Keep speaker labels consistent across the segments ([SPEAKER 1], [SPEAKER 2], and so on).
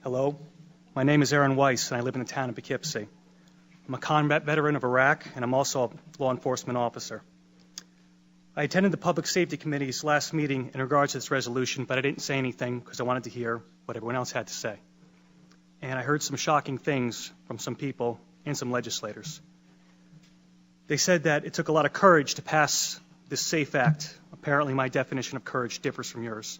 [SPEAKER 1] Hello, my name is Weiss, and I live in the town of Poughkeepsie. I'm a combat veteran of Iraq, and I'm also a law enforcement officer. I attended the Public Safety Committee's last meeting in regards to this resolution, but I didn't say anything because I wanted to hear what everyone else had to say. And I heard some shocking things from some people and some legislators. They said that it took a lot of courage to pass this SAFE Act. Apparently, my definition of courage differs from yours.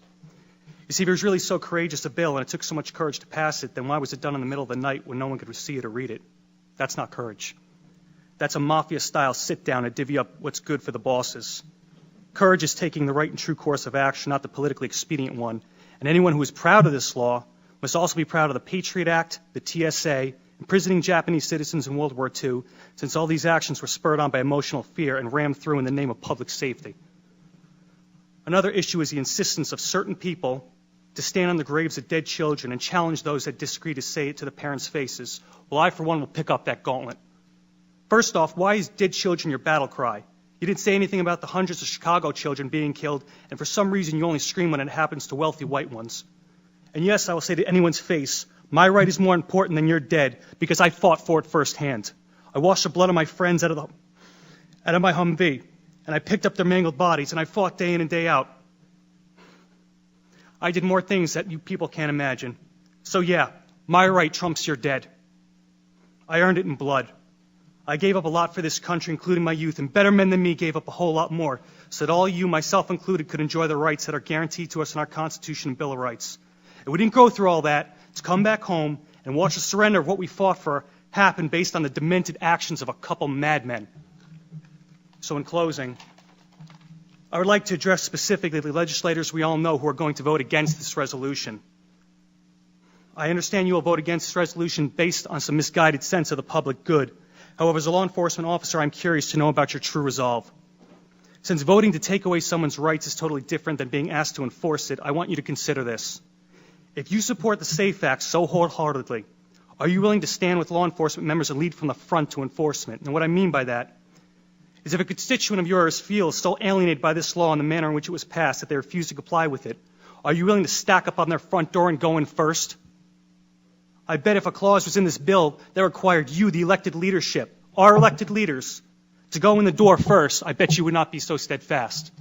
[SPEAKER 1] You see, if it was really so courageous a bill and it took so much courage to pass it, then why was it done in the middle of the night when no one could see it or read it? That's not courage. That's a mafia-style sit-down to divvy up what's good for the bosses. Courage is taking the right and true course of action, not the politically expedient one. And anyone who is proud of this law must also be proud of the Patriot Act, the TSA, imprisoning Japanese citizens in World War II, since all these actions were spurred on by emotional fear and rammed through in the name of public safety. Another issue is the insistence of certain people to stand on the graves of dead children and challenge those that disagree to say it to the parents' faces. Well, I, for one, will pick up that gauntlet. First off, why is dead children your battle cry? You didn't say anything about the hundreds of Chicago children being killed, and for some reason you only scream when it happens to wealthy white ones. And yes, I will say to anyone's face, my right is more important than your dead, because I fought for it firsthand. I washed the blood of my friends out of my Humvee, and I picked up their mangled bodies, and I fought day in and day out. I did more things that you people can't imagine. So yeah, my right trumps your dead. I earned it in blood. I gave up a lot for this country, including my youth, and better men than me gave up a whole lot more, so that all you, myself included, could enjoy the rights that are guaranteed to us in our Constitution and Bill of Rights. And we didn't go through all that to come back home and watch the surrender of what we fought for happen based on the demented actions of a couple madmen. So in closing, I would like to address specifically the legislators we all know who are going to vote against this resolution. I understand you will vote against this resolution based on some misguided sense of the public good. However, as a law enforcement officer, I'm curious to know about your true resolve. Since voting to take away someone's rights is totally different than being asked to enforce it, I want you to consider this. If you support the SAFE Act so wholeheartedly, are you willing to stand with law enforcement members and lead from the front to enforcement? And what I mean by that is if a constituent of yours feels so alienated by this law and the manner in which it was passed that they refuse to comply with it, are you willing to stack up on their front door and go in first? I bet if a clause was in this bill that required you, the elected leadership, our elected leaders, to go in the door first, I bet you would not be so steadfast.